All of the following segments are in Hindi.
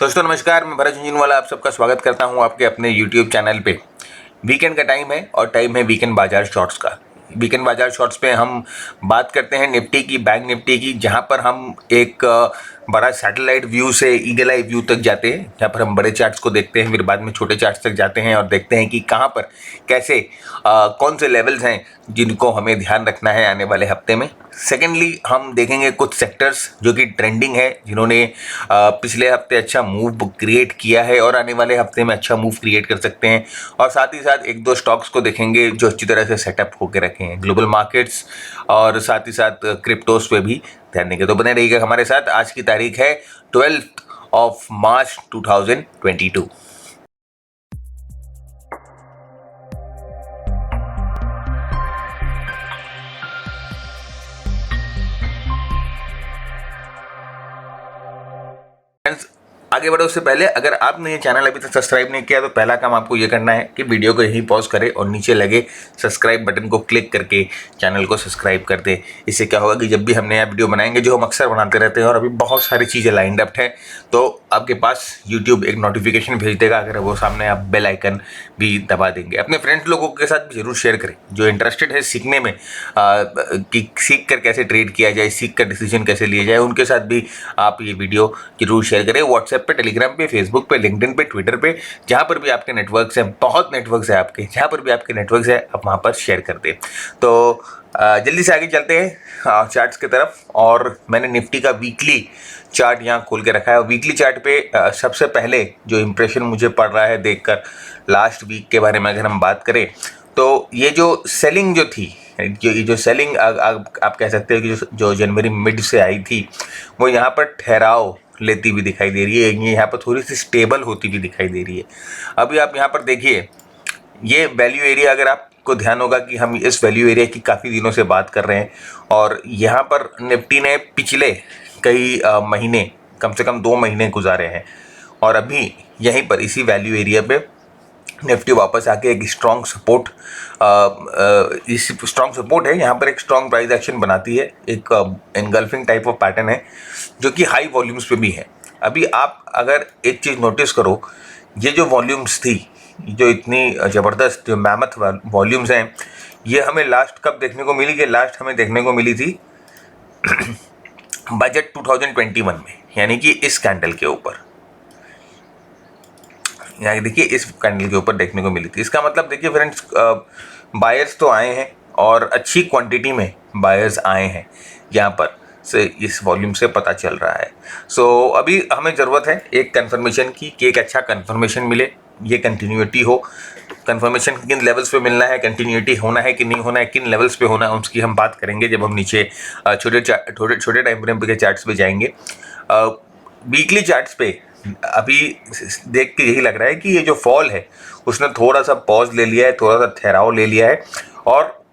दोस्तों नमस्कार, मैं भरत झुंझुनवाला आप सबका स्वागत करता हूं आपके अपने YouTube चैनल पे। वीकेंड का टाइम है और टाइम है वीकेंड बाजार शॉर्ट्स का। वीकेंड बाजार शॉर्ट्स पे हम बात करते हैं निफ्टी की, बैंक निफ्टी की, जहां पर हम एक बड़ा सैटेलाइट व्यू से ईगल आई व्यू तक जाते हैं, जहां पर हम बड़े चार्ट्स को देखते हैं, फिर बाद में छोटे चार्ट्स तक जाते हैं और देखते हैं कि कहां पर कैसे कौन से लेवल्स हैं जिनको हमें ध्यान रखना है आने वाले हफ्ते में। सेकेंडली हम देखेंगे कुछ सेक्टर्स जो कि ट्रेंडिंग है, जिन्होंने पिछले हफ्ते अच्छा मूव क्रिएट किया है और आने वाले हफ्ते में अच्छा मूव क्रिएट कर सकते हैं। और साथ ही साथ एक दो स्टॉक्स को देखेंगे जो अच्छी तरह से सेटअप होकर रखे हैं ग्लोबल मार्केट्स, और साथ ही साथ क्रिप्टोस पे भी ध्यान देंगे। तो बने रहिएगा हमारे साथ। आज की तारीख है 12 मार्च 2022। फ्रेंड्स, आगे बढ़ो उससे पहले अगर आपने ये चैनल अभी तक सब्सक्राइब नहीं किया तो पहला काम आपको ये करना है कि वीडियो को यहीं पॉज करें और नीचे लगे सब्सक्राइब बटन को क्लिक करके चैनल को सब्सक्राइब कर दें। इससे क्या होगा कि जब भी हम नया वीडियो बनाएंगे, जो हम अक्सर बनाते रहते हैं और अभी बहुत सारी चीज़ें लाइंड अप है, तो आपके पास यूट्यूब एक नोटिफिकेशन भेज देगा। अगर वो सामने आप बेल आइकन भी दबा देंगे। अपने फ्रेंड्स लोगों के साथ भी जरूर शेयर करें जो इंटरेस्टेड है सीखने में, कि सीख कर कैसे ट्रेड किया जाए, सीख कर डिसीजन कैसे लिया जाए, उनके साथ भी आप ये वीडियो जरूर शेयर करें। व्हाट्सएप पे, टेलीग्राम पे, फेसबुक पे, लिंक्डइन पे, ट्विटर पे, जहाँ पर भी आपके नेटवर्क्स हैं, बहुत नेटवर्क्स हैं आपके, जहाँ पर भी आपके नेटवर्क्स हैं आप वहाँ पर शेयर कर दें। तो जल्दी से आगे चलते हैं चार्ट्स की तरफ। और मैंने निफ्टी का वीकली चार्ट यहाँ खोल के रखा है। वीकली चार्ट पे सबसे पहले जो इम्प्रेशन मुझे पड़ रहा है देखकर, लास्ट वीक के बारे में अगर हम बात करें, तो ये जो सेलिंग जो थी, जो सेलिंग आप कह सकते हो कि जो जनवरी मिड से आई थी, वो यहाँ पर ठहराव लेती हुई दिखाई दे रही है। ये यहाँ पर थोड़ी सी स्टेबल होती हुई दिखाई दे रही है। अभी आप यहाँ पर देखिए, ये वैल्यू एरिया, अगर आपको ध्यान होगा कि हम इस वैल्यू एरिया की काफ़ी दिनों से बात कर रहे हैं, और यहाँ पर निफ्टी ने पिछले कई महीने, कम से कम 2 महीने गुजारे हैं, और अभी यहीं पर इसी वैल्यू एरिया पे निफ्टी वापस आके एक स्ट्रॉन्ग सपोर्ट, इस स्ट्रॉन्ग सपोर्ट है, यहाँ पर एक स्ट्रॉन्ग प्राइस एक्शन बनाती है। एक एनगल्फिंग टाइप ऑफ पैटर्न है जो कि हाई वॉल्यूम्स पे भी है। अभी आप अगर एक चीज़ नोटिस करो, ये जो वॉल्यूम्स थी, जो इतनी ज़बरदस्त, जो मैमथ वॉल्यूम्स हैं, ये हमें लास्ट कब देखने को मिली? कि लास्ट हमें देखने को मिली थी बजट 2021 में, यानी कि इस कैंडल के ऊपर, यहाँ देखिए इस कैंडल के ऊपर देखने को मिली थी। इसका मतलब देखिए फ्रेंड्स, बायर्स तो आए हैं और अच्छी क्वांटिटी में बायर्स आए हैं, यहाँ पर से इस वॉल्यूम से पता चल रहा है। सो अभी हमें ज़रूरत है एक कंफर्मेशन की, कि एक अच्छा कंफर्मेशन मिले, ये कंटिन्यूटी हो। कंफर्मेशन किन लेवल्स पे मिलना है, कंटिन्यूटी होना है कि नहीं होना है, किन लेवल्स पे होना है, उसकी हम बात करेंगे जब हम नीचे छोटे टाइम फ्रेम के चार्ट्स पे जाएंगे। वीकली चार्ट्स पे अभी देख के यही लग रहा है कि ये जो फॉल है उसने थोड़ा सा पॉज ले लिया है, थोड़ा सा ठहराव ले लिया है। और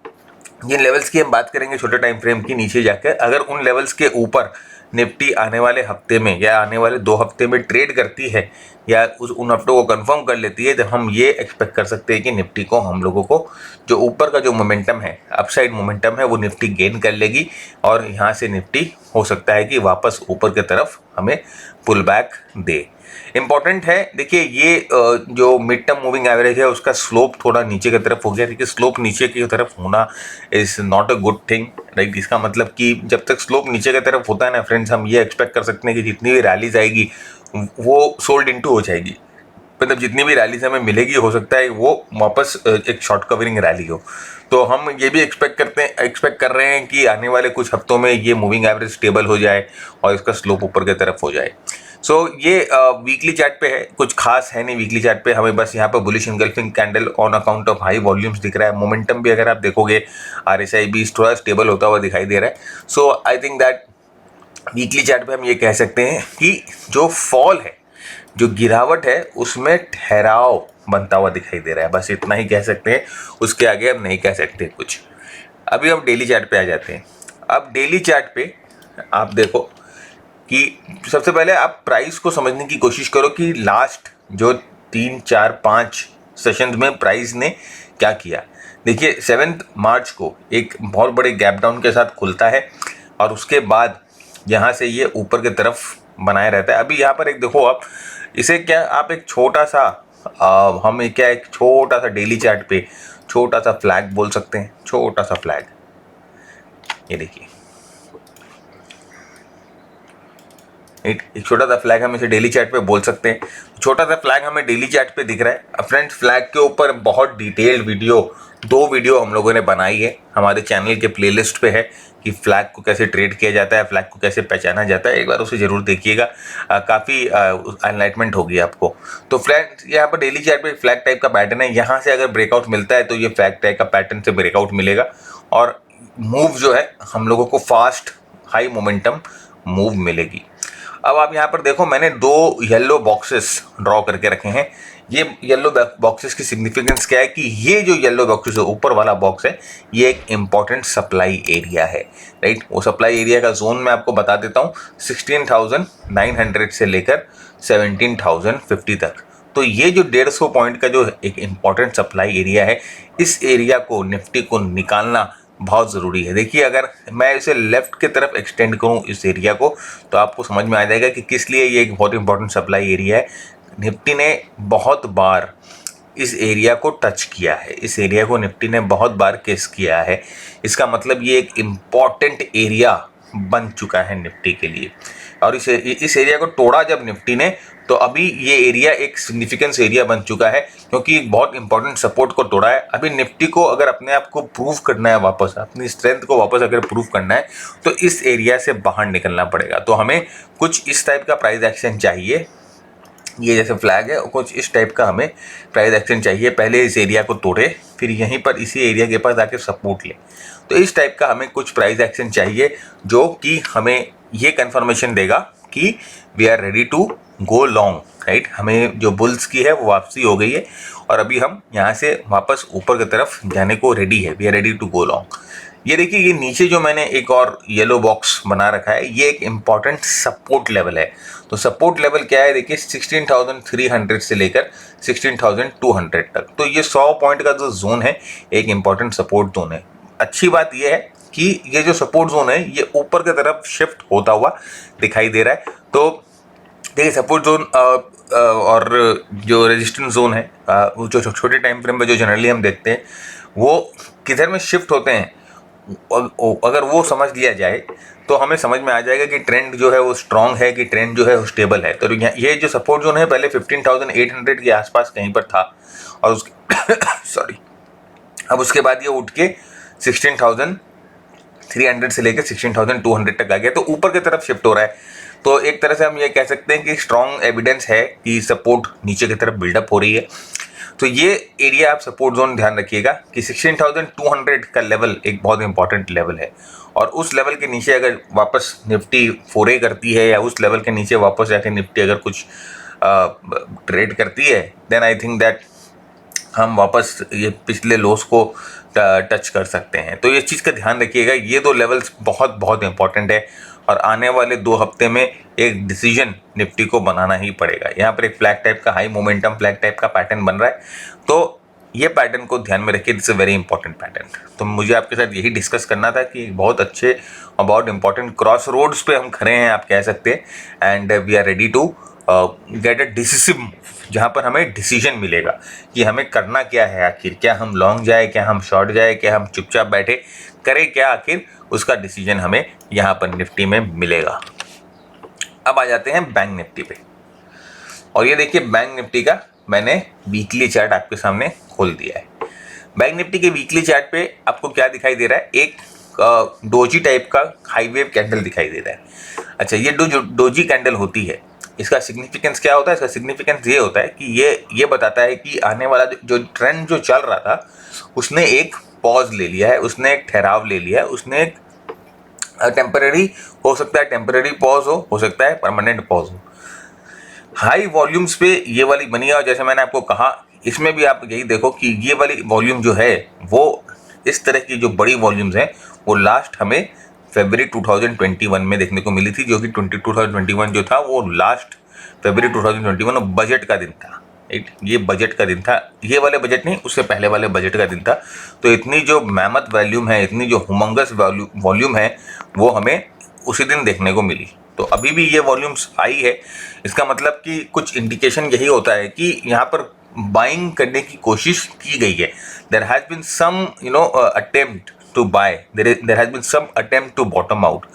जिन लेवल्स की हम बात करेंगे छोटे टाइम फ्रेम की, नीचे जाकर अगर उन लेवल्स के ऊपर निफ्टी आने वाले हफ्ते में या आने वाले 2 हफ्ते में ट्रेड करती है, या उन हफ्तों को कंफर्म कर लेती है, तो हम ये एक्सपेक्ट कर सकते हैं कि निफ्टी को, हम लोगों को जो ऊपर का जो मोमेंटम है, अपसाइड मोमेंटम है, वो निफ्टी गेन कर लेगी। और यहाँ से निफ्टी हो सकता है कि वापस ऊपर की तरफ हमें पुल बैक दे। इम्पॉर्टेंट है, देखिए ये जो मिड टर्म मूविंग एवरेज है उसका स्लोप थोड़ा नीचे की तरफ हो गया। देखिए स्लोप नीचे की तरफ होना is not a good thing, right. इसका मतलब कि जब तक स्लोप नीचे की तरफ होता है ना फ्रेंड्स, हम ये एक्सपेक्ट कर सकते हैं कि जितनी भी रैलीज आएगी वो सोल्ड इनटू हो जाएगी। मतलब जितनी भी रैलीज हमें मिलेगी, हो सकता है वो वापस एक शॉर्ट कवरिंग रैली हो। तो हम ये भी एक्सपेक्ट कर रहे हैं कि आने वाले कुछ हफ्तों में ये मूविंग एवरेज स्टेबल हो जाए और इसका स्लोप ऊपर की तरफ हो जाए। सो ये वीकली चार्ट पे है, कुछ खास है नहीं वीकली चार्ट पे। हमें बस यहाँ पे bullish engulfing candle on account of high volumes दिख रहा है। मोमेंटम भी अगर आप देखोगे, RSI भी थोड़ा स्टेबल होता हुआ दिखाई दे रहा है। So I think that weekly chart पे हम ये कह सकते हैं कि जो फॉल है, जो गिरावट है, उसमें ठहराव बनता हुआ दिखाई दे रहा है। बस इतना ही कह सकते हैं, उसके आगे हम नहीं कह सकते कुछ। अभी हम डेली चार्ट पे आ जाते हैं। अब डेली चार्ट पे आप देखो कि सबसे पहले आप प्राइस को समझने की कोशिश करो कि लास्ट जो 3, 4, 5 सेशंस में प्राइस ने क्या किया। देखिए 7 मार्च को एक बहुत बड़े गैप डाउन के साथ खुलता है और उसके बाद यहाँ से ये ऊपर की तरफ बनाए रहता है। अभी यहाँ पर एक देखो आप, इसे क्या आप एक छोटा सा हम क्या एक छोटा सा डेली चार्ट पे छोटा सा फ्लैग बोल सकते हैं, छोटा सा फ्लैग। ये देखिए एक छोटा सा फ्लैग हम इसे डेली चार्ट पे बोल सकते हैं। छोटा सा फ्लैग हमें डेली चार्ट पे दिख रहा है। फ्रेंड्स फ्लैग के ऊपर बहुत डिटेल्ड वीडियो, 2 वीडियो हम लोगों ने बनाई है, हमारे चैनल के प्लेलिस्ट पे है कि फ्लैग को कैसे ट्रेड किया जाता है, फ्लैग को कैसे पहचाना जाता है। एक बार उसे जरूर देखिएगा, काफ़ी एनलाइटमेंट होगी आपको। तो फ्रेंड्स यहाँ पर डेली चार्ट पे फ्लैग टाइप का पैटर्न है। यहाँ से अगर ब्रेकआउट मिलता है तो ये फ्लैग टाइप का पैटर्न से ब्रेकआउट मिलेगा और मूव जो है हम लोगों को फास्ट हाई मोमेंटम मूव मिलेगी। अब आप यहाँ पर देखो, मैंने 2 येलो बॉक्सेस ड्रॉ करके रखे हैं। ये येलो बॉक्सेस की सिग्निफिकेंस क्या है कि ये जो येलो बॉक्सेस है, ऊपर वाला बॉक्स है, ये एक इंपॉर्टेंट सप्लाई एरिया है, राइट। वो सप्लाई एरिया का जोन मैं आपको बता देता हूँ, 16,900 से लेकर 17,050 तक। तो ये जो 150 पॉइंट का जो एक इंपॉर्टेंट सप्लाई एरिया है, इस एरिया को निफ्टी को निकालना बहुत ज़रूरी है। देखिए अगर मैं इसे लेफ्ट की तरफ एक्सटेंड करूं इस एरिया को, तो आपको समझ में आ जाएगा कि किस लिए ये एक बहुत इंपॉर्टेंट सप्लाई एरिया है। निफ्टी ने बहुत बार इस एरिया को टच किया है, इस एरिया को निफ्टी ने बहुत बार किस किया है। इसका मतलब ये एक इम्पॉर्टेंट एरिया बन चुका है निफ्टी के लिए। और इस एरिया को तोड़ा जब निफ्टी ने, तो अभी ये एरिया एक सिग्निफिकेंस एरिया बन चुका है, क्योंकि एक बहुत इंपॉर्टेंट सपोर्ट को तोड़ा है। अभी निफ्टी को अगर अपने आप को प्रूव करना है, वापस अपनी स्ट्रेंथ को वापस अगर प्रूव करना है, तो इस एरिया से बाहर निकलना पड़ेगा। तो हमें कुछ इस टाइप का प्राइस एक्शन चाहिए। ये जैसे फ्लैग है, कुछ इस टाइप का हमें प्राइस एक्शन चाहिए। पहले इस एरिया को तोड़े, फिर यहीं पर इसी एरिया के पास आके सपोर्ट ले। तो इस टाइप का हमें कुछ प्राइस एक्शन चाहिए जो कि हमें ये कंफर्मेशन देगा कि we are ready to go long, right. हमें जो बुल्स की है वो वापसी हो गई है और अभी हम यहाँ से वापस ऊपर की तरफ जाने को रेडी है। We are ready to go long. ये देखिए, ये नीचे जो मैंने एक और येलो बॉक्स बना रखा है, ये एक इम्पॉर्टेंट सपोर्ट लेवल है। तो सपोर्ट लेवल क्या है, देखिए 16,300 से लेकर 16,200 तक। तो ये 100 पॉइंट का जो जोन है, एक इम्पॉर्टेंट सपोर्ट जोन है। अच्छी बात यह है कि ये जो सपोर्ट जोन है, ये ऊपर की तरफ शिफ्ट होता हुआ दिखाई दे रहा है। तो देखिए सपोर्ट जोन और जो रेजिस्टेंस जोन है, वो जो छोटे टाइम फ्रेम में जो जनरली हम देखते हैं, वो किधर में शिफ्ट होते हैं, अगर वो समझ लिया जाए तो हमें समझ में आ जाएगा कि ट्रेंड जो है वो स्ट्रांग है, कि ट्रेंड जो है वो स्टेबल है। तो ये जो सपोर्ट जोन है पहले 15,800 के आसपास कहीं पर था और उसके सॉरी, अब उसके बाद ये उठ के 16,300 से लेकर 16,200 तक आ गया। तो ऊपर की तरफ शिफ्ट हो रहा है। तो एक तरह से हम ये कह सकते हैं कि स्ट्रांग एविडेंस है कि सपोर्ट नीचे की तरफ बिल्डअप हो रही है। तो ये एरिया आप सपोर्ट जोन ध्यान रखिएगा कि 16,200 का लेवल एक बहुत इंपॉर्टेंट लेवल है। और उस लेवल के नीचे अगर वापस निफ्टी फोरे करती है, या उस लेवल के नीचे वापस जाके निफ्टी अगर कुछ ट्रेड करती है, देन आई थिंक दैट हम वापस ये पिछले लोस को टच कर सकते हैं। तो ये चीज़ का ध्यान रखिएगा, ये 2 लेवल्स बहुत बहुत इंपॉर्टेंट है और आने वाले 2 हफ्ते में एक डिसीजन निफ्टी को बनाना ही पड़ेगा। यहाँ पर एक फ्लैग टाइप का, हाई मोमेंटम फ्लैग टाइप का पैटर्न बन रहा है। तो ये पैटर्न को ध्यान में रखिए, it's a very important pattern. तो मुझे आपके साथ यही डिस्कस करना था कि बहुत अच्छे और बहुत इंपॉर्टेंट क्रॉस रोड्स पे हम खड़े हैं, आप कह सकते हैं, and we are ready to get a decisive, जहाँ पर हमें डिसीजन मिलेगा कि हमें करना क्या है आखिर। क्या हम लॉन्ग जाए, क्या हम शॉर्ट जाए, क्या हम चुपचाप बैठे करें, क्या आखिर उसका डिसीजन हमें यहाँ पर निफ्टी में मिलेगा। अब आ जाते हैं बैंक निफ्टी पे। और ये देखिए बैंक निफ्टी का मैंने वीकली चार्ट आपके सामने खोल दिया है। बैंक निफ्टी के वीकली चार्ट पे आपको क्या दिखाई दे रहा है, एक डोजी टाइप का हाई वेव कैंडल दिखाई दे रहा है। अच्छा, ये डोजी कैंडल होती है, इसका सिग्निफिकेंस क्या होता है? इसका सिग्निफिकेंस ये होता है कि ये बताता है कि आने वाला जो ट्रेंड जो चल रहा था, उसने एक पॉज ले लिया है, उसने एक ठहराव ले लिया है, उसने एक टेम्पररी, हो सकता है टेम्पररी पॉज हो सकता है परमानेंट पॉज हो। हाई वॉल्यूम्स पे ये वाली बनी है और जैसे मैंने आपको कहा, इसमें भी आप यही देखो कि ये वाली वॉल्यूम जो है वो इस तरह की जो बड़ी वॉल्यूम्स हैं वो लास्ट हमें फरवरी 2021 में देखने को मिली थी, जो कि 2021 जो था वो लास्ट फरवरी 2021 बजट का दिन था। ये बजट का दिन था, ये वाले बजट नहीं, उससे पहले वाले बजट का दिन था। तो इतनी जो मैमथ वॉल्यूम है, इतनी जो हुमंगस वॉल्यूम है, वो हमें उसी दिन देखने को मिली। तो अभी भी ये वॉल्यूम्स हाई है, इसका मतलब कि कुछ इंडिकेशन यही होता है कि यहाँ पर बाइंग करने की कोशिश की गई है। There has been some attempt to buy, there has been some attempt to bottom out.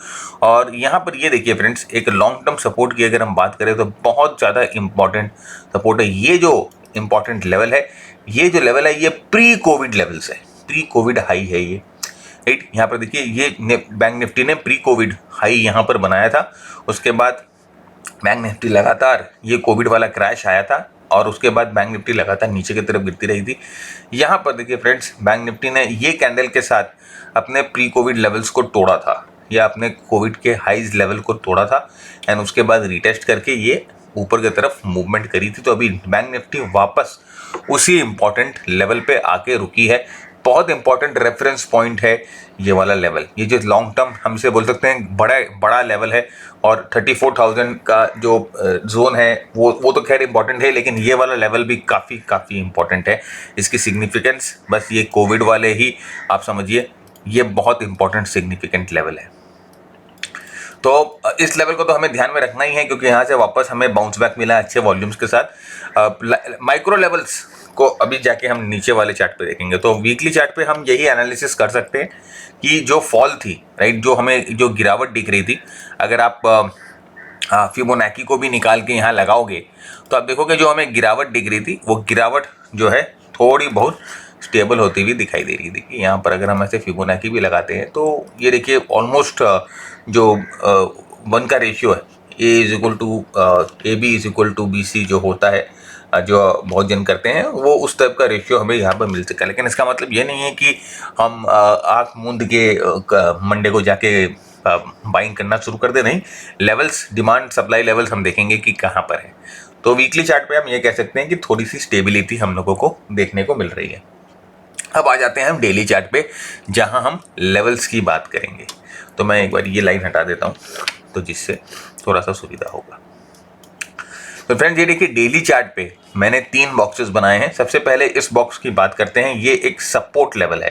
और यहाँ पर ये देखिए फ्रेंड्स, एक लॉन्ग टर्म सपोर्ट की अगर हम बात करें तो बहुत ज़्यादा इंपॉर्टेंट सपोर्ट है। ये जो इंपॉर्टेंट लेवल है, ये जो लेवल है, ये प्री कोविड लेवल्स है, प्री कोविड हाई है ये, राइट। यहाँ पर देखिए ये बैंक निफ्टी ने प्री कोविड हाई यहाँ पर बनाया था। उसके बाद बैंक निफ्टी लगातार, ये कोविड वाला क्रैश आया था और उसके बाद बैंक निफ्टी लगातार नीचे की तरफ गिरती रही थी। यहाँ पर देखिए फ्रेंड्स, बैंक निफ्टी ने ये कैंडल के साथ अपने प्री कोविड लेवल्स को तोड़ा था, या अपने कोविड के हाईज लेवल को तोड़ा था, एंड उसके बाद रिटेस्ट करके ये ऊपर की तरफ मूवमेंट करी थी। तो अभी बैंक निफ्टी वापस उसी इंपॉर्टेंट लेवल पे आके रुकी है। बहुत इंपॉर्टेंट रेफरेंस पॉइंट है ये वाला लेवल, ये जो लॉन्ग टर्म हम इसे बोल सकते हैं बड़ा लेवल है। और 34,000 का जो जोन है वो तो खैर इंपॉर्टेंट है, लेकिन ये वाला लेवल भी काफ़ी इंपॉर्टेंट है। इसकी सिग्निफिकेंस बस ये कोविड वाले ही आप समझिए, ये बहुत इंपॉर्टेंट सिग्निफिकेंट लेवल है। तो इस लेवल को तो हमें ध्यान में रखना ही है, क्योंकि यहाँ से वापस हमें बाउंस बैक मिला अच्छे वॉल्यूम्स के साथ। माइक्रो लेवल्स को अभी जाके हम नीचे वाले चार्ट पे देखेंगे। तो वीकली चार्ट पे हम यही एनालिसिस कर सकते हैं कि जो फॉल थी, राइट, जो हमें जो गिरावट दिख रही थी, अगर आप फिबोनाची को भी निकाल के यहाँ लगाओगे तो आप देखोगे जो हमें गिरावट दिख रही थी, वो गिरावट जो है थोड़ी बहुत स्टेबल होती हुई दिखाई दे रही है। देखिए यहाँ पर अगर हम ऐसे फिबोनाची भी लगाते हैं तो ये देखिए ऑलमोस्ट जो 1 का रेशियो है, A=AB=BC जो होता है, जो बहुत जन करते हैं, वो उस टाइप का रेशियो हमें यहाँ पर मिल सकता है। लेकिन इसका मतलब ये नहीं है कि हम आँख मूंद के मंडे को जाके बाइंग करना शुरू कर दे, नहीं। लेवल्स, डिमांड सप्लाई लेवल्स हम देखेंगे कि कहाँ पर है। तो वीकली चार्ट पे हम ये कह सकते हैं कि थोड़ी सी स्टेबिलिटी हम लोगों को देखने को मिल रही है। अब आ जाते हैं हम डेली चार्ट पे, जहां हम लेवल्स की बात करेंगे। तो मैं एक बार ये लाइन हटा देता हूं, तो जिससे थोड़ा सा सुविधा होगा। तो फ्रेंड्स, ये देखिए डेली चार्ट पे मैंने 3 बॉक्सेस बनाए हैं। सबसे पहले इस बॉक्स की बात करते हैं, ये एक सपोर्ट लेवल है।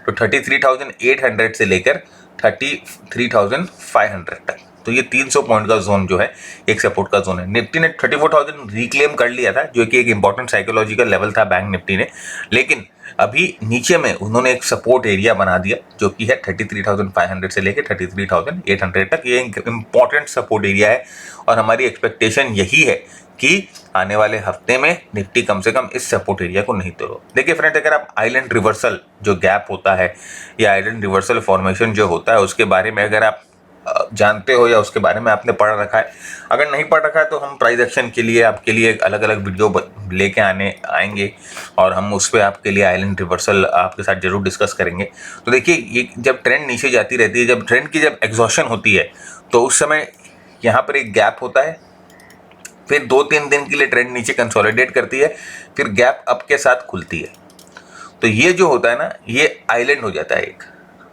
तो 33,800 से लेकर 33,500 तक, तो ये 300 पॉइंट का जोन जो है एक सपोर्ट का जोन है। निफ्टी ने 34,000 रिक्लेम कर लिया था, जो कि एक इंपॉर्टेंट साइकोलॉजिकल लेवल था बैंक निफ्टी ने, लेकिन अभी नीचे में उन्होंने एक सपोर्ट एरिया बना दिया जो कि है 33,500 से लेकर 33,800 तक। ये एक इंपॉर्टेंट सपोर्ट एरिया है और हमारी एक्सपेक्टेशन यही है कि आने वाले हफ्ते में निफ्टी कम से कम इस सपोर्ट एरिया को नहीं तोड़ो। देखिए फ्रेंड, अगर आप आइलैंड रिवर्सल जो गैप होता है या आइलैंड रिवर्सल फॉर्मेशन जो होता है उसके बारे में अगर आप जानते हो या उसके बारे में आपने पढ़ रखा है, अगर नहीं पढ़ रखा है तो हम प्राइस एक्शन के लिए आपके लिए एक अलग अलग वीडियो लेके आएंगे और हम उस पर आपके लिए आइलैंड रिवर्सल आपके साथ जरूर डिस्कस करेंगे। तो देखिए, ये जब ट्रेंड नीचे जाती रहती है, जब ट्रेंड की जब एग्जॉशन होती है, तो उस समय यहाँ पर एक गैप होता है, फिर 2-3 दिन के लिए ट्रेंड नीचे कंसोलिडेट करती है, फिर गैप अप के साथ खुलती है। तो ये जो होता है ना, ये आइलैंड हो जाता है एक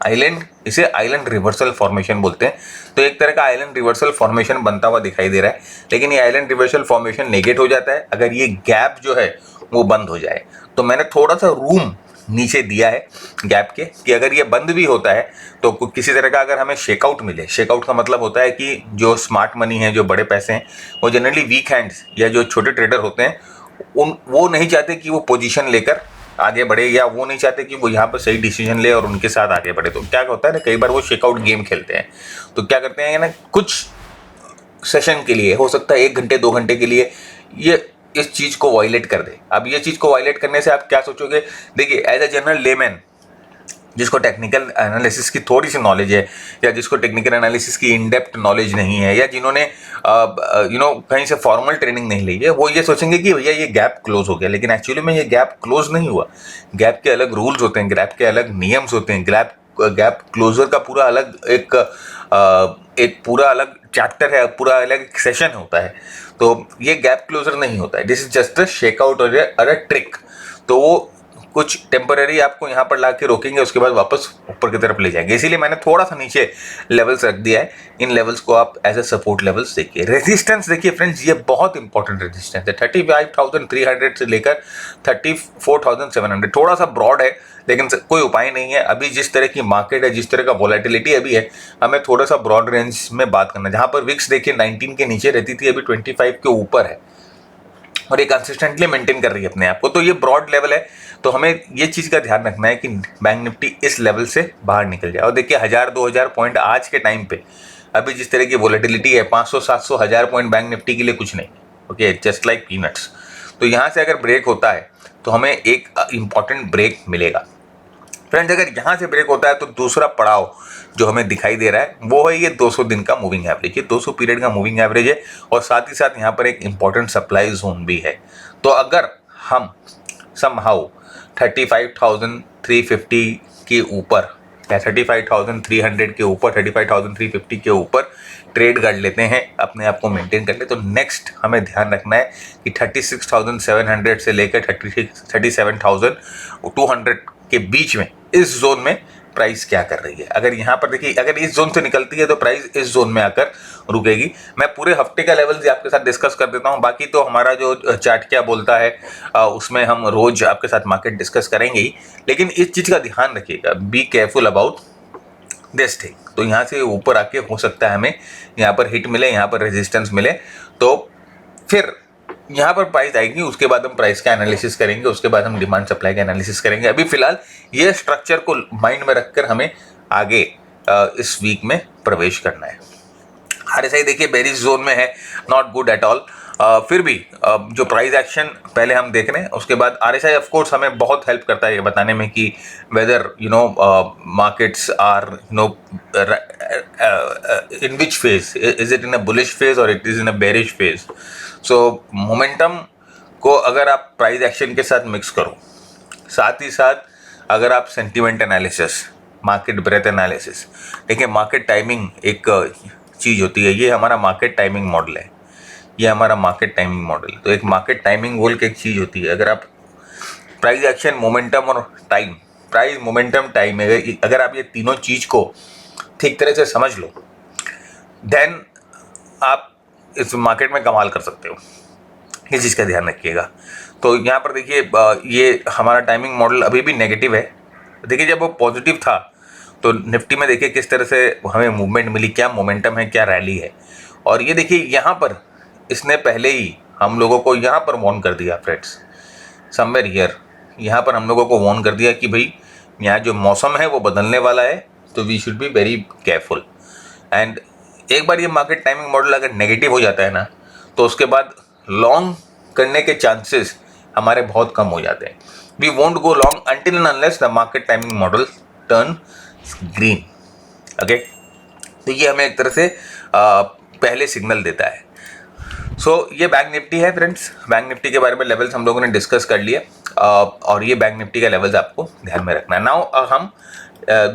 आइलैंड, इसे आइलैंड रिवर्सल फॉर्मेशन बोलते हैं। तो एक तरह का आइलैंड रिवर्सल फॉर्मेशन बनता हुआ दिखाई दे रहा है, लेकिन ये आइलैंड रिवर्सल फॉर्मेशन नेगेट हो जाता है अगर ये गैप जो है वो बंद हो जाए। तो मैंने थोड़ा सा रूम नीचे दिया है गैप के, कि अगर ये बंद भी होता है तो किसी तरह का अगर हमें शेकआउट मिले, शेकआउट का मतलब होता है कि जो स्मार्ट मनी है, जो बड़े पैसे हैं, वो जनरली वीक हैंड्स या जो छोटे ट्रेडर होते हैं, वो नहीं चाहते कि वो पोजीशन लेकर आगे बढ़े, या वो नहीं चाहते कि वो यहाँ पर सही डिसीजन ले और उनके साथ आगे बढ़े। तो क्या होता है ना, कई बार वो शेकआउट गेम खेलते हैं। तो क्या करते हैं ना, कुछ सेशन के लिए, हो सकता है 1 घंटे 2 घंटे के लिए, ये इस चीज़ को वायलेट कर दे। अब ये चीज़ को वायलेट करने से आप क्या सोचोगे? देखिए, एज ए जनरल लेमैन जिसको टेक्निकल एनालिसिस की थोड़ी सी नॉलेज है, या जिसको टेक्निकल एनालिसिस की इन डेप्थ नॉलेज नहीं है, या जिन्होंने कहीं से फॉर्मल ट्रेनिंग नहीं ली है, वो ये सोचेंगे कि भैया ये गैप क्लोज हो गया। लेकिन एक्चुअली में ये गैप क्लोज नहीं हुआ। गैप के अलग रूल्स होते हैं, गैप के अलग नियम्स होते हैं, गैप क्लोजर का पूरा अलग एक पूरा अलग चैप्टर है, पूरा अलग सेशन होता है। तो ये गैप क्लोजर नहीं होता है, this is just a shakeout और अ ट्रिक। तो वो कुछ टेम्पररी आपको यहाँ पर ला के रोकेंगे, उसके बाद वापस ऊपर की तरफ ले जाएंगे। इसीलिए मैंने थोड़ा सा नीचे लेवल्स रख दिया है। इन लेवल्स को आप एज ए सपोर्ट लेवल्स देखिए। रेजिस्टेंस देखिए फ्रेंड्स, ये बहुत इंपॉर्टेंट रेजिस्टेंस है। 35,300 से लेकर 34,700 थोड़ा सा ब्रॉड है, लेकिन कोई उपाय नहीं है। अभी जिस तरह की मार्केट है, जिस तरह का वोलेटिलिटी अभी है, हमें थोड़ा सा ब्रॉड रेंज में बात करना है। जहाँ पर विक्स देखिए 19 के नीचे रहती थी, अभी 25 के ऊपर है और ये कंसिस्टेंटली मेंटेन कर रही है अपने आप को। तो ये ब्रॉड लेवल है, तो हमें ये चीज़ का ध्यान रखना है कि बैंक निफ्टी इस लेवल से बाहर निकल जाए। और देखिए 1000-2000 पॉइंट आज के टाइम पे अभी जिस तरह की वोलेटिलिटी है, 500-700 पॉइंट बैंक निफ्टी के लिए कुछ नहीं। Okay, just like peanuts. तो यहाँ से अगर ब्रेक होता है तो हमें एक इम्पॉर्टेंट ब्रेक मिलेगा फ्रेंड्स। अगर यहाँ से ब्रेक होता है तो दूसरा पड़ाव जो हमें दिखाई दे रहा है वो है ये 200 दिन का मूविंग एवरेज। ये 200 पीरियड का मूविंग एवरेज है और साथ ही साथ यहाँ पर एक इम्पॉर्टेंट सप्लाई जोन भी है। तो अगर हम समहाउ 35,350 के ऊपर या 35,300 के ऊपर, 35,350 के ऊपर ट्रेड कर लेते हैं, अपने आप को मेंटेन कर ले, तो नेक्स्ट हमें ध्यान रखना है कि 36,700 से लेकर 37,200 के बीच में इस जोन में प्राइस क्या कर रही है। अगर यहाँ पर देखिए, अगर इस जोन से निकलती है तो प्राइस इस जोन में आकर रुकेगी। मैं पूरे हफ्ते का लेवल्स आपके साथ डिस्कस कर देता हूँ, बाकी तो हमारा जो चार्ट क्या बोलता है उसमें हम रोज आपके साथ मार्केट डिस्कस करेंगे ही। लेकिन इस चीज़ का ध्यान रखिएगा, be careful about this thing. तो यहाँ से ऊपर आके हो सकता है हमें यहाँ पर हिट मिले, यहाँ पर रेजिस्टेंस मिले, तो फिर यहाँ पर प्राइस आएगी। उसके बाद हम प्राइस का एनालिसिस करेंगे, उसके बाद हम डिमांड सप्लाई का एनालिसिस करेंगे। अभी फिलहाल ये स्ट्रक्चर को माइंड में रखकर हमें आगे इस वीक में प्रवेश करना है। RSI देखिए बेरिश जोन में है, नॉट गुड एट ऑल। फिर भी जो प्राइस एक्शन पहले हम देख रहे हैं, उसके बाद RSI ऑफ कोर्स हमें बहुत हेल्प करता है ये बताने में कि whether markets are in which phase, is it in a bullish phase और it is in a bearish phase. So momentum को अगर आप प्राइस एक्शन के साथ मिक्स करो, साथ ही साथ अगर आप sentiment analysis, market breadth analysis, देखिए मार्केट टाइमिंग एक चीज़ होती है। ये हमारा मार्केट टाइमिंग मॉडल है, ये हमारा मार्केट टाइमिंग मॉडल। तो एक मार्केट टाइमिंग बोल के एक चीज़ होती है। अगर आप प्राइस एक्शन, मोमेंटम और टाइम, प्राइस मोमेंटम टाइम, अगर आप ये तीनों चीज़ को ठीक तरह से समझ लो, देन आप इस मार्केट में कमाल कर सकते हो। इस चीज़ का ध्यान रखिएगा। तो यहाँ पर देखिए ये हमारा टाइमिंग मॉडल अभी भी नेगेटिव है। देखिए जब वो पॉजिटिव था तो निफ्टी में देखिए किस तरह से हमें मूवमेंट मिली, क्या मोमेंटम है, क्या रैली है। और ये देखिए यहाँ पर इसने पहले ही हम लोगों को यहाँ पर वार्न कर दिया फ्रेंड्स, समवेयर हियर, यहाँ पर हम लोगों को वार्न कर दिया कि भाई यहाँ जो मौसम है वो बदलने वाला है, तो we should be very careful. And एक बार ये मार्केट टाइमिंग मॉडल अगर नेगेटिव हो जाता है ना, तो उसके बाद लॉन्ग करने के चांसेस हमारे बहुत कम हो जाते हैं। We won't go long until and unless the market timing model turn green. Okay, तो ये हमें एक तरह से पहले सिग्नल देता है। ये बैंक निफ्टी है फ्रेंड्स। बैंक निफ्टी के बारे में लेवल्स हम लोगों ने डिस्कस कर लिए और ये बैंक निफ्टी का लेवल्स आपको ध्यान में रखना है। नाउ हम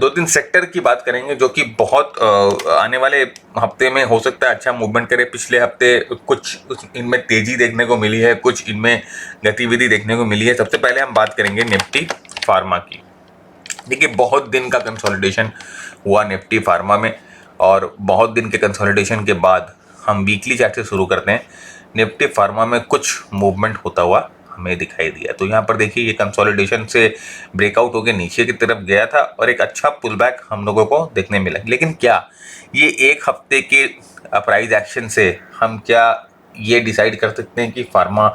2-3 सेक्टर की बात करेंगे जो कि बहुत आने वाले हफ्ते में हो सकता है अच्छा मूवमेंट करे। पिछले हफ्ते कुछ इनमें तेजी देखने को मिली है, कुछ इनमें गतिविधि देखने को मिली है। सबसे पहले हम बात करेंगे निफ्टी फार्मा की। देखिए बहुत दिन का कंसोलिडेशन हुआ निफ्टी फार्मा में और बहुत दिन के कंसोलिडेशन के बाद हम वीकली चार्ट से शुरू करते हैं। निफ्टी फार्मा में कुछ मूवमेंट होता हुआ हमें दिखाई दिया। तो यहाँ पर देखिए ये कंसोलिडेशन से ब्रेकआउट होकर नीचे की तरफ गया था और एक अच्छा पुल बैक हम लोगों को देखने मिला। लेकिन क्या ये एक हफ्ते के प्राइस एक्शन से हम क्या ये डिसाइड कर सकते हैं कि फार्मा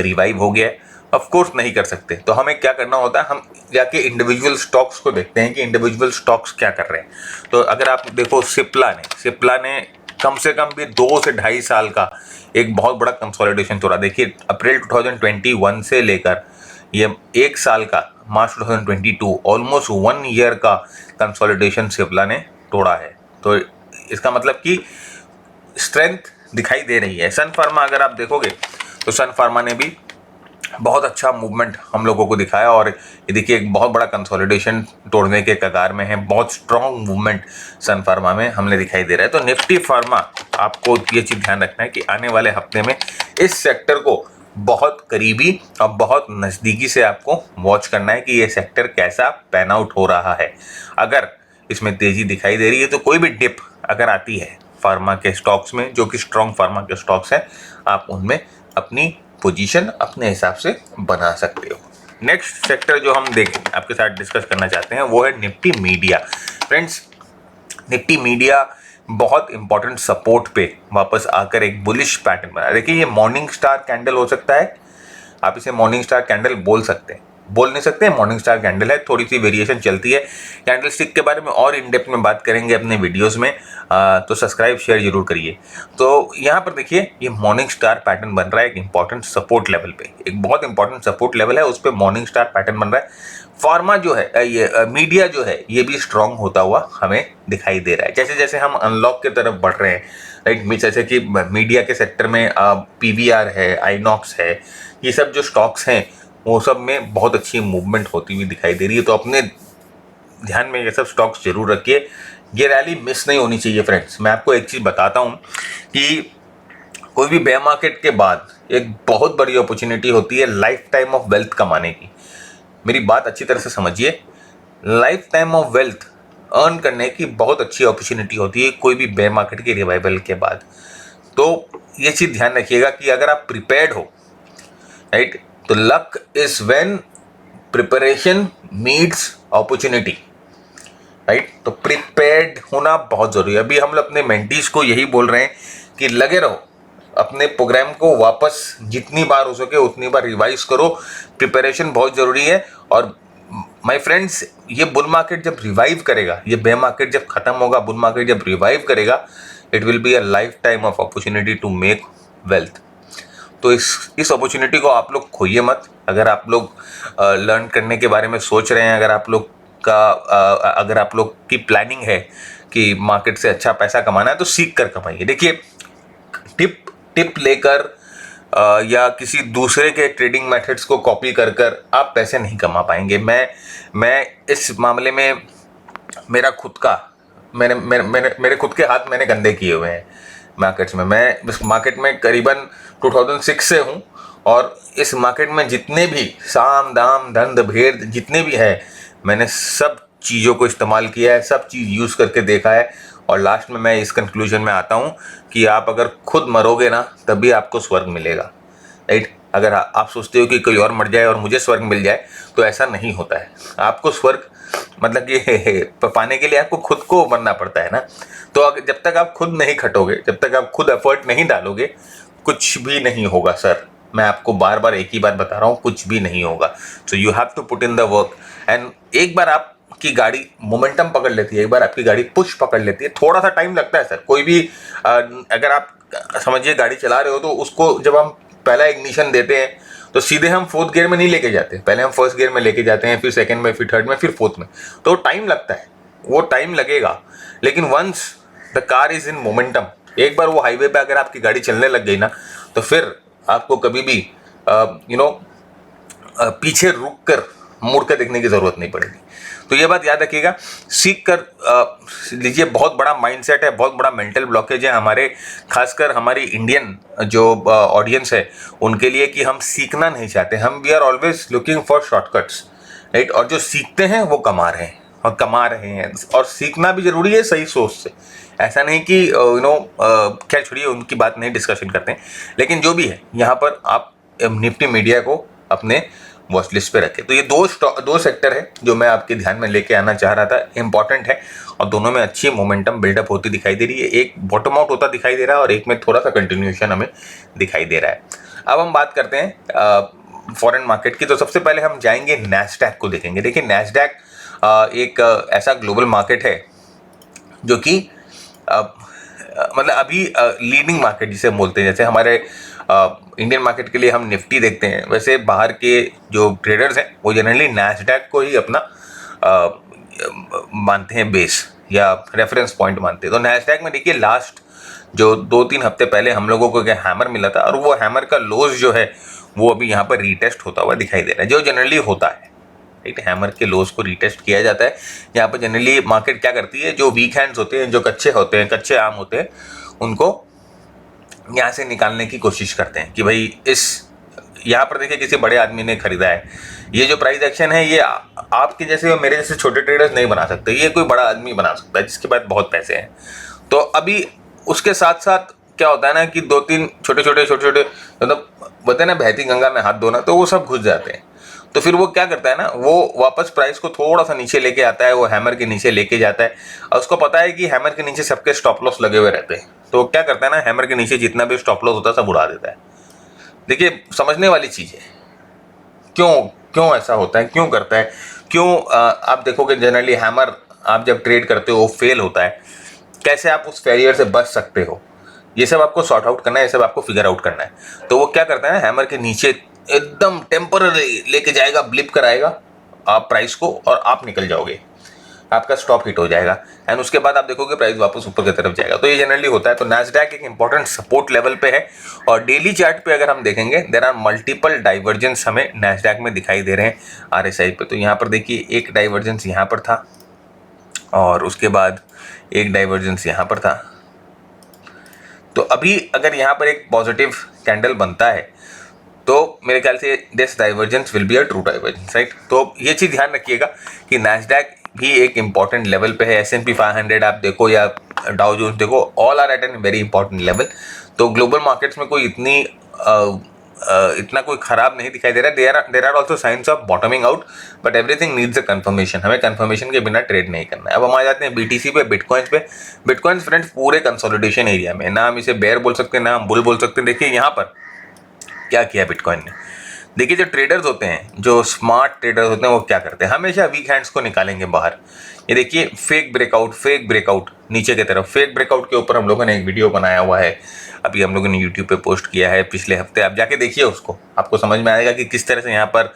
रिवाइव हो गया है? ऑफ कोर्स नहीं कर सकते। तो हमें क्या करना होता है, हम जाके इंडिविजुअल स्टॉक्स को देखते हैं कि इंडिविजुअल स्टॉक्स क्या कर रहे हैं। तो अगर आप देखो सिप्ला ने कम से कम भी 2 से 2.5 साल का एक बहुत बड़ा कंसोलिडेशन तोड़ा। देखिए अप्रैल 2021 से लेकर ये 1 साल का मार्च 2022 ऑलमोस्ट 1 ईयर का कंसोलिडेशन सिप्ला ने तोड़ा है। तो इसका मतलब कि स्ट्रेंथ दिखाई दे रही है। सन फार्मा अगर आप देखोगे तो सन फार्मा ने भी बहुत अच्छा मूवमेंट हम लोगों को दिखाया और ये देखिए एक बहुत बड़ा कंसोलिडेशन तोड़ने के कगार में है। बहुत स्ट्रॉन्ग मूवमेंट सन फार्मा में हमने दिखाई दे रहा है। तो निफ्टी फार्मा आपको ये चीज़ ध्यान रखना है कि आने वाले हफ्ते में इस सेक्टर को बहुत करीबी और बहुत नज़दीकी से आपको वॉच करना है कि ये सेक्टर कैसा पैन आउट हो रहा है। अगर इसमें तेज़ी दिखाई दे रही है तो कोई भी डिप अगर आती है फार्मा के स्टॉक्स में, जो कि स्ट्रॉन्ग फार्मा के स्टॉक्स हैं, आप उनमें अपनी पोजीशन अपने हिसाब से बना सकते हो। नेक्स्ट सेक्टर जो हम आपके साथ डिस्कस करना चाहते हैं वो है Nifty media. Friends, Nifty media बहुत इंपॉर्टेंट सपोर्ट पे वापस आकर एक बुलिश पैटर्न बना। देखिए, ये मॉर्निंग स्टार कैंडल हो सकता है, आप इसे मॉर्निंग स्टार कैंडल बोल सकते हैं, बोल नहीं सकते, मॉर्निंग स्टार कैंडल है, थोड़ी सी वेरिएशन चलती है। कैंडल स्टिक के बारे में और इन डेप्थ में बात करेंगे अपने वीडियोस में, तो सब्सक्राइब शेयर जरूर करिए। तो यहाँ पर देखिए, ये मॉर्निंग स्टार पैटर्न बन रहा है एक इंपॉर्टेंट सपोर्ट लेवल पे, एक बहुत इंपॉर्टेंट सपोर्ट लेवल है, उस पर मॉर्निंग स्टार पैटर्न बन रहा है। फार्मा जो है, ये मीडिया जो है, ये भी स्ट्रांग होता हुआ हमें दिखाई दे रहा है। जैसे जैसे हम अनलॉक की तरफ बढ़ रहे हैं, राइट, जैसे कि मीडिया के सेक्टर में पीवीआर है, आइनॉक्स है, ये सब जो स्टॉक्स हैं वो सब में बहुत अच्छी मूवमेंट होती हुई दिखाई दे रही है। तो अपने ध्यान में ये सब स्टॉक्स जरूर रखिए, ये रैली मिस नहीं होनी चाहिए। फ्रेंड्स, मैं आपको एक चीज़ बताता हूँ कि कोई भी बेयर मार्केट के बाद एक बहुत बड़ी अपॉर्चुनिटी होती है लाइफ टाइम ऑफ वेल्थ कमाने की। मेरी बात अच्छी तरह से समझिए, life time of wealth earn करने की बहुत अच्छी अपॉर्चुनिटी होती है कोई भी बेयर मार्केट के रिवाइवल के बाद। तो ये चीज़ ध्यान रखिएगा कि अगर आप प्रिपेयर्ड हो, राइट, तो luck is when preparation meets opportunity, right. तो प्रिपेयर्ड होना बहुत जरूरी है। अभी हम लोग अपने मेंटीज को यही बोल रहे हैं कि लगे रहो, अपने प्रोग्राम को वापस जितनी बार हो सके उतनी बार रिवाइज करो, प्रिपरेशन बहुत जरूरी है। और माय फ्रेंड्स, ये बुल मार्केट जब रिवाइव करेगा, ये बेयर मार्केट जब खत्म होगा, बुल मार्केट जब रिवाइव करेगा, it will be a life time of opportunity to make wealth. तो इस अपॉर्चुनिटी को आप लोग खोइए मत। अगर आप लोग लर्न करने के बारे में सोच रहे हैं, अगर आप लोग की प्लानिंग है कि मार्केट से अच्छा पैसा कमाना है, तो सीख कर कमाइए। देखिए, टिप लेकर या किसी दूसरे के ट्रेडिंग मेथड्स को कॉपी कर आप पैसे नहीं कमा पाएंगे। मैं इस मामले में मेरे खुद के हाथ मैंने गंदे किए हुए हैं मार्केट्स में। मैं इस मार्केट में करीबन 2006 से हूँ, और इस मार्केट में जितने भी साम दाम दंड भेद जितने भी है, मैंने सब चीज़ों को इस्तेमाल किया है, सब चीज़ यूज़ करके देखा है, और लास्ट में मैं इस कंक्लूजन में आता हूँ कि आप अगर खुद मरोगे ना, तभी आपको स्वर्ग मिलेगा, राइट। अगर आप सोचते हो कि कोई और मर जाए और मुझे स्वर्ग मिल जाए, तो ऐसा नहीं होता है। आपको स्वर्ग मतलब कि पाने के लिए आपको खुद को मरना पड़ता है ना। तो जब तक आप खुद नहीं खटोगे, जब तक आप खुद एफर्ट नहीं डालोगे, कुछ भी नहीं होगा सर। मैं आपको बार बार एक ही बात बता रहा हूँ, कुछ भी नहीं होगा। So you have to put in the work. And एक बार आपकी गाड़ी मोमेंटम पकड़ लेती है, एक बार आपकी गाड़ी पुश पकड़ लेती है, थोड़ा सा टाइम लगता है सर। कोई भी अगर आप समझिए गाड़ी चला रहे हो, तो उसको जब हम पहला इग्निशन देते हैं तो सीधे हम फोर्थ गियर में नहीं लेके जाते, पहले हम फर्स्ट गियर में लेके जाते हैं, फिर सेकंड में, फिर थर्ड में, फिर फोर्थ में। तो टाइम लगता है, वो टाइम लगेगा। लेकिन once the car is in momentum, एक बार वो हाईवे पे अगर आपकी गाड़ी चलने लग गई ना, तो फिर आपको कभी भी पीछे रुक कर मुड़ कर देखने की जरूरत नहीं पड़ेगी। तो ये बात याद रखिएगा, सीख कर लीजिए। बहुत बड़ा माइंडसेट है, बहुत बड़ा मेंटल ब्लॉकेज है हमारे, खासकर हमारी इंडियन जो ऑडियंस है उनके लिए, कि हम सीखना नहीं चाहते। हम we are always looking for shortcuts, right. और जो सीखते हैं वो कमा रहे हैं, और सीखना भी जरूरी है सही सोच से। ऐसा नहीं कि खैर छोड़िए, उनकी बात नहीं डिस्कशन करते हैं। लेकिन जो भी है, यहाँ पर आप निफ्टी मीडिया को अपने वॉच लिस्ट पे रखें। तो ये दो सेक्टर है जो मैं आपके ध्यान में लेके आना चाह रहा था, इंपॉर्टेंट है, और दोनों में अच्छी मोमेंटम बिल्डअप होती दिखाई दे रही है। एक बॉटम आउट होता दिखाई दे रहा है और एक में थोड़ा सा कंटिन्यूएशन हमें दिखाई दे रहा है। अब हम बात करते हैं फॉरेन मार्केट की। तो सबसे पहले हम जाएंगे नैस्डैक को देखेंगे। देखिए, नैस्डैक एक ऐसा ग्लोबल मार्केट है जो कि मतलब अभी लीडिंग मार्केट जिसे बोलते हैं। जैसे हमारे इंडियन मार्केट के लिए हम निफ्टी देखते हैं, वैसे बाहर के जो ट्रेडर्स हैं वो जनरली नैस्डैक को ही अपना मानते हैं बेस या रेफरेंस पॉइंट मानते हैं। तो नैस्डैक में देखिए, लास्ट जो 2-3 हफ्ते पहले हम लोगों को क्या हैमर मिला था, और वो हैमर का लोज जो है वो अभी यहाँ पर रीटेस्ट होता हुआ दिखाई दे रहा है, जो जनरली होता है, राइट। हैमर के लोज को रीटेस्ट किया जाता है। यहाँ पर जनरली मार्केट क्या करती है, जो वीक हैंड्स होते हैं, जो कच्चे आम होते हैं, उनको यहाँ से निकालने की कोशिश करते हैं कि भाई इस यहाँ पर देखिए किसी बड़े आदमी ने खरीदा है। ये जो प्राइस एक्शन है ये आपके जैसे और मेरे जैसे छोटे ट्रेडर्स नहीं बना सकते, ये कोई बड़ा आदमी बना सकता है जिसके पास बहुत पैसे हैं। तो अभी उसके साथ साथ क्या होता है ना कि 2-3 छोटे छोटे मतलब बोलते हैं ना बहती गंगा में हाथ धोना, तो वो सब घुस जाते हैं। तो फिर वो क्या करता है ना, वो वापस प्राइस को थोड़ा सा नीचे लेके आता है, वो हैमर के नीचे लेके जाता है। और उसको पता है कि हैमर के नीचे सबके स्टॉप लॉस लगे हुए रहते हैं, तो क्या करता है ना, हैमर के नीचे जितना भी स्टॉप लॉस होता है सब उड़ा देता है। देखिए समझने वाली चीज़ है, क्यों क्यों ऐसा होता है, क्यों करता है, क्यों आप देखोगे जनरली हैमर आप जब ट्रेड करते हो फेल होता है, कैसे आप उस फेलियर से बच सकते हो, ये सब आपको सॉर्ट आउट करना है, ये सब आपको फिगर आउट करना है। तो वो क्या करता है ना, हैमर के नीचे एकदम टेम्पररी लेके जाएगा, ब्लिप कराएगा आप प्राइस को और आप निकल जाओगे, आपका स्टॉप हिट हो जाएगा एंड उसके बाद आप देखोगे प्राइस वापस ऊपर की तरफ जाएगा। तो ये जनरली होता है। तो नैस्डैक एक इंपॉर्टेंट सपोर्ट लेवल पे है और डेली चार्ट पे अगर हम देखेंगे देयर आर मल्टीपल डाइवर्जेंस हमें नैस्डैक में दिखाई दे रहे हैं आरएसआई पे। तो यहाँ पर देखिए एक डाइवर्जेंस यहाँ पर था और उसके बाद एक डाइवर्जेंस यहाँ पर था। तो अभी अगर यहाँ पर एक पॉजिटिव कैंडल बनता है तो मेरे ख्याल से this divergence will be a true divergence, right. तो ये चीज़ ध्यान रखिएगा कि नैस्डैक भी एक इंपॉर्टेंट लेवल पे है। S&P 500 आप देखो या डाउ जोन्स देखो, all are at an very important level. तो ग्लोबल मार्केट्स में कोई इतना कोई खराब नहीं दिखाई दे रहा है। There are also signs of bottoming out, but everything needs a confirmation. हमें कंफर्मेशन के बिना ट्रेड नहीं करना है। अब हम आ जाते हैं BTC पे, बिटकॉइंस पे। बिटकॉइंस फ्रेंड्स पूरे कंसोलिडेशन एरिया में, ना हम इसे बेयर बोल सकते हैं ना हम बुल बोल सकते हैं। देखिए यहाँ पर क्या किया बिटकॉइन ने। देखिए जो ट्रेडर्स होते हैं, जो स्मार्ट ट्रेडर्स होते हैं, वो क्या करते हैं, हमेशा वीक हैंड्स को निकालेंगे बाहर। ये देखिए फेक ब्रेकआउट नीचे की तरफ। फेक ब्रेकआउट के ऊपर हम लोगों ने एक वीडियो बनाया हुआ है, अभी हम लोगों ने यूट्यूब पे पोस्ट किया है पिछले हफ्ते। आप जाके देखिए उसको, आपको समझ में आएगा कि किस तरह से यहाँ पर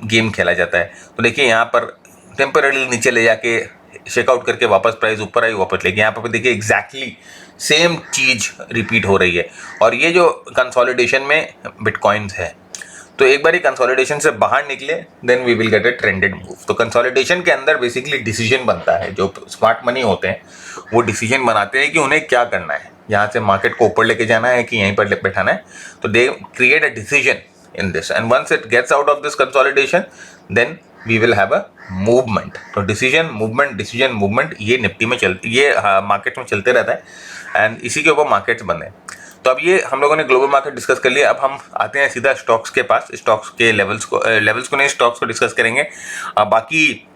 गेम खेला जाता है। तो देखिए यहाँ पर टेम्पररी नीचे ले जाके शेकआउट करके वापस प्राइस ऊपर आई, वापस लेके यहाँ पर देखिए एग्जैक्टली सेम चीज रिपीट हो रही है। और ये जो कंसोलिडेशन में बिटकॉइंस है, तो एक बार कंसोलिडेशन से बाहर निकले then we will get a trended move. तो कंसोलिडेशन के अंदर बेसिकली डिसीजन बनता है। जो स्मार्ट मनी होते हैं वो डिसीजन बनाते हैं कि उन्हें क्या करना है, यहाँ से मार्केट को ऊपर लेके जाना है कि यहीं पर बैठाना है। तो they create a decision in this and once it gets out of this consolidation then we will have a movement. तो डिसीजन मूवमेंट ये निफ्टी में ये मार्केट में चलते रहता है एंड इसी के ऊपर मार्केट्स बने। तो अब ये हम लोगों ने ग्लोबल मार्केट डिस्कस कर लिया। अब हम आते हैं सीधा स्टॉक्स के पास। स्टॉक्स के लेवल्स को नहीं, स्टॉक्स को डिस्कस करेंगे। बाकी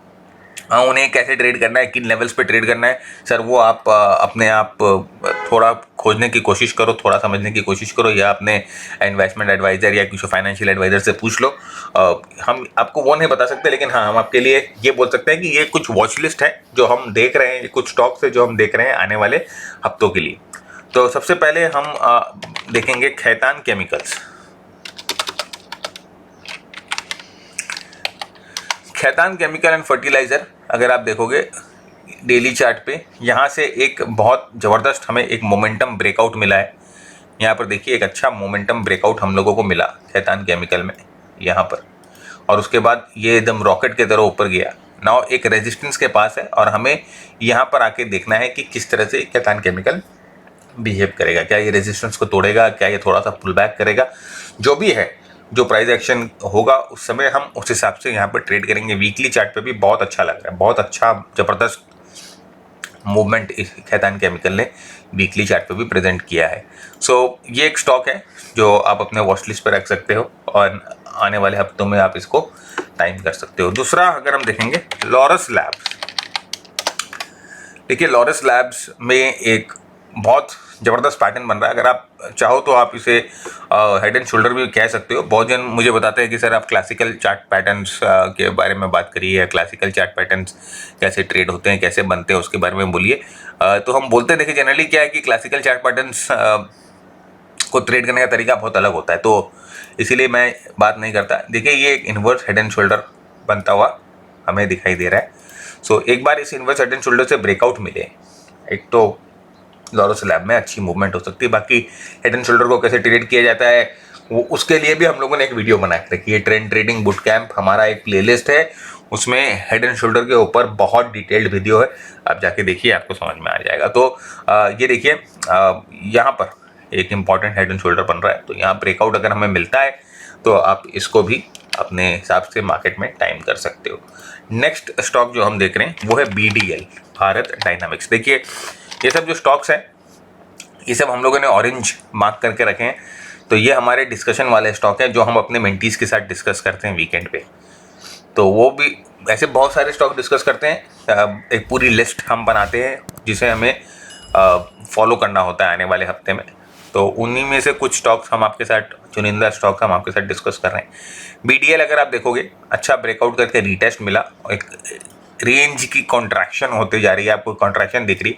उन्हें कैसे ट्रेड करना है, किन लेवल्स पे ट्रेड करना है, सर वो आप अपने आप थोड़ा खोजने की कोशिश करो, थोड़ा समझने की कोशिश करो, या अपने इन्वेस्टमेंट एडवाइज़र या किसी फाइनेंशियल एडवाइज़र से पूछ लो। हम आपको वो नहीं बता सकते, लेकिन हाँ हम आपके लिए ये बोल सकते हैं कि ये कुछ वॉच लिस्ट है जो हम देख रहे हैं, कुछ स्टॉक्स है जो हम देख रहे हैं आने वाले हफ्तों के लिए। तो सबसे पहले हम देखेंगे Khaitan chemicals. Khaitan chemical and fertiliser अगर आप देखोगे डेली चार्ट पे, यहाँ से एक बहुत ज़बरदस्त हमें एक मोमेंटम ब्रेकआउट मिला है। यहाँ पर देखिए एक अच्छा मोमेंटम ब्रेकआउट हम लोगों को मिला खैतान केमिकल में यहाँ पर, और उसके बाद ये एकदम रॉकेट की तरह ऊपर गया। नाउ एक रेजिस्टेंस के पास है और हमें यहाँ पर आके देखना है कि किस तरह से खैतान केमिकल बिहेव करेगा। क्या ये रेजिस्टेंस को तोड़ेगा, क्या ये थोड़ा सा पुल बैक करेगा, जो भी है, जो प्राइस एक्शन होगा उस समय हम उस हिसाब से यहाँ पर ट्रेड करेंगे। वीकली चार्ट पे भी बहुत अच्छा लग रहा है, बहुत अच्छा ज़बरदस्त मूवमेंट इस खैतान केमिकल ने वीकली चार्ट पे भी प्रेजेंट किया है। सो ये एक स्टॉक है जो आप अपने वॉच लिस्ट पर रख सकते हो और आने वाले हफ्तों में आप इसको टाइम कर सकते हो। दूसरा अगर हम देखेंगे लॉरस लैब्स। देखिए लॉरस लैब्स में एक बहुत ज़बरदस्त पैटर्न बन रहा है। अगर आप चाहो तो आप इसे हेड एंड शोल्डर भी कह सकते हो। बहुत जन मुझे बताते हैं कि सर आप क्लासिकल चार्ट पैटर्न्स के बारे में बात करिए, या क्लासिकल चार्ट पैटर्न्स कैसे ट्रेड होते हैं, कैसे बनते हैं, उसके बारे में बोलिए। तो हम बोलते हैं, देखिए जनरली क्या है कि क्लासिकल चार्ट पैटर्न्स को ट्रेड करने का तरीका बहुत अलग होता है, तो इसीलिए मैं बात नहीं करता। देखिए ये एक इन्वर्स हेड एंड शोल्डर बनता हुआ हमें दिखाई दे रहा है। सो एक बार इस इन्वर्स हेड एंड शोल्डर से ब्रेकआउट मिले, एक तो लॉरस लैब में अच्छी मूवमेंट हो सकती है। बाकी हेड एंड शोल्डर को कैसे ट्रेड किया जाता है वो उसके लिए भी हम लोगों ने एक वीडियो बनाया है कि ये ट्रेंड ट्रेडिंग बुट कैंप हमारा एक प्लेलिस्ट है, उसमें हेड एंड शोल्डर के ऊपर बहुत डिटेल्ड वीडियो है, आप जाके देखिए, आपको समझ में आ जाएगा। तो ये देखिए यहाँ पर एक इम्पॉर्टेंट हेड एंड शोल्डर बन रहा है। तो यहाँ ब्रेकआउट अगर हमें मिलता है तो आप इसको भी अपने हिसाब से मार्केट में टाइम कर सकते हो। नेक्स्ट स्टॉक जो हम देख रहे हैं वो है BDL, भारत डायनामिक्स। देखिए ये सब जो स्टॉक्स हैं ये सब हम लोगों ने ऑरेंज मार्क करके रखे हैं, तो ये हमारे डिस्कशन वाले स्टॉक हैं जो हम अपने मेंटीज के साथ डिस्कस करते हैं वीकेंड पे। तो वो भी ऐसे बहुत सारे स्टॉक डिस्कस करते हैं, एक पूरी लिस्ट हम बनाते हैं जिसे हमें फॉलो करना होता है आने वाले हफ्ते में। तो उन्हीं में से कुछ स्टॉक्स हम आपके साथ, चुनिंदा स्टॉक हम आपके साथ डिस्कस कर रहे हैं। BDL अगर आप देखोगे अच्छा ब्रेकआउट करके रीटेस्ट मिला, एक रेंज की कॉन्ट्रैक्शन होती जा रही है, आपको कॉन्ट्रैक्शन दिख रही,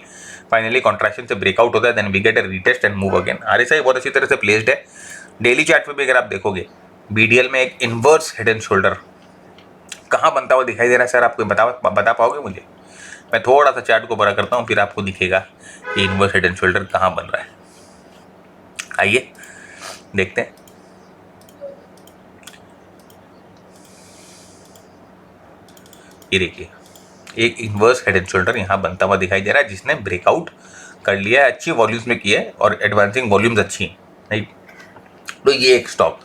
फाइनली कॉन्ट्रैक्शन से ब्रेकआउट होता है, then we get a retest and move again. RSI बहुत अच्छी तरह से प्लेस्ड है। डेली चार्ट पे भी अगर आप देखोगे BDL में एक इन्वर्स हेड एंड शोल्डर कहाँ बनता हुआ दिखाई दे रहा है सर, आपको बता पाओगे मुझे? मैं थोड़ा सा चार्ट को बड़ा करता हूँ, फिर आपको दिखेगा कि इन्वर्स हेड एंड शोल्डर कहाँ बन रहा है। आइए देखते हैं। ये देखिए एक इन्वर्स हेड एंड शोल्डर यहाँ बनता हुआ दिखाई दे रहा है, जिसने ब्रेकआउट कर लिया है, अच्छी वॉल्यूम्स में किया है और एडवांसिंग वॉल्यूम्स अच्छी हैं, राइट। तो ये एक स्टॉक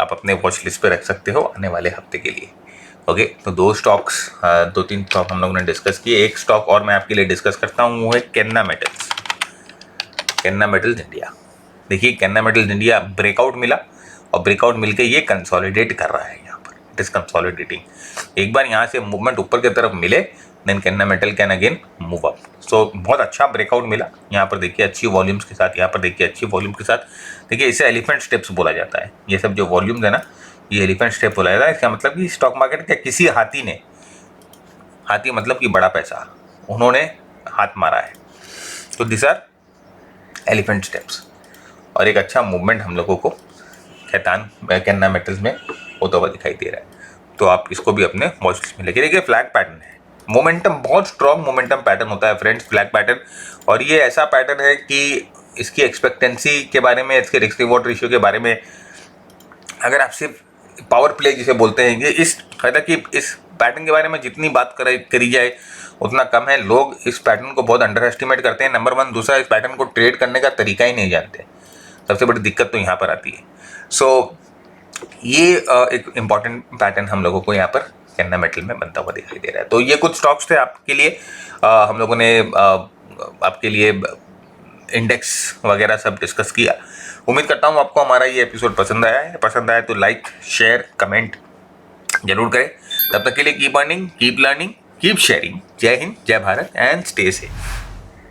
आप अपने वॉच लिस्ट पे रख सकते हो आने वाले हफ्ते के लिए। ओके, तो दो तीन स्टॉक हम लोगों ने डिस्कस किए। एक स्टॉक और मैं आपके लिए डिस्कस करता हूँ, वो है केन्ना मेटल्स। केन्ना मेटल्स इंडिया। देखिए केन्ना मेटल्स इंडिया ब्रेकआउट मिला और ब्रेकआउट मिलके ये कंसोलिडेट कर रहा है, यहाँ पर इट इज कंसोलिडेटिंग। एक बार यहाँ से मूवमेंट ऊपर की तरफ मिले then Kennametal can again move up. So बहुत अच्छा ब्रेकआउट मिला यहाँ पर, देखिए अच्छी वॉल्यूम्स के साथ, यहाँ पर देखिए अच्छी वॉल्यूम के साथ। देखिए इसे एलिफेंट स्टेप्स बोला जाता है, ये सब जो वॉल्यूम्स है ना ये एलिफेंट स्टेप बोला जाता है। इसका मतलब कि स्टॉक मार्केट के किसी हाथी ने, हाथी मतलब कि बड़ा पैसा, उन्होंने हाथ मारा है। तो दिस आर एलिफेंट स्टेप्स और एक अच्छा मूवमेंट हम लोगों को केन्ना मेटल्स में होता हुआ दिखाई दे रहा है। तो आप इसको भी अपने वॉच लिस्ट में लेके देखिए। फ्लैग पैटर्न है, मोमेंटम बहुत स्ट्रॉन्ग मोमेंटम पैटर्न होता है फ्रेंड्स, फ्लैग पैटर्न। और ये ऐसा पैटर्न है कि इसकी एक्सपेक्टेंसी के बारे में, इसके रिस्क रिवॉर्ड रेशियो के बारे में अगर आप सिर्फ पावर प्ले जिसे बोलते हैं, ये इस कहता कि इस पैटर्न के बारे में जितनी बात करी जाए उतना कम है। लोग इस पैटर्न को बहुत अंडर एस्टिमेट करते हैं, नंबर 1। दूसरा, इस पैटर्न को ट्रेड करने का तरीका ही नहीं जानते, सबसे बड़ी दिक्कत तो यहाँ पर आती है। सो ये एक इम्पॉर्टेंट पैटर्न हम लोगों को यहाँ पर केन्ना मेटल में बनता हुआ दिखाई दे रहा है। तो ये कुछ स्टॉक्स थे आपके लिए, हम लोगों ने आपके लिए इंडेक्स वगैरह सब डिस्कस किया। उम्मीद करता हूँ आपको हमारा ये एपिसोड पसंद आया है। पसंद आया तो लाइक, शेयर, कमेंट जरूर करें। तब तक के लिए keep earning, keep learning, keep sharing. जय हिंद, जय भारत एंड स्टे सेफ।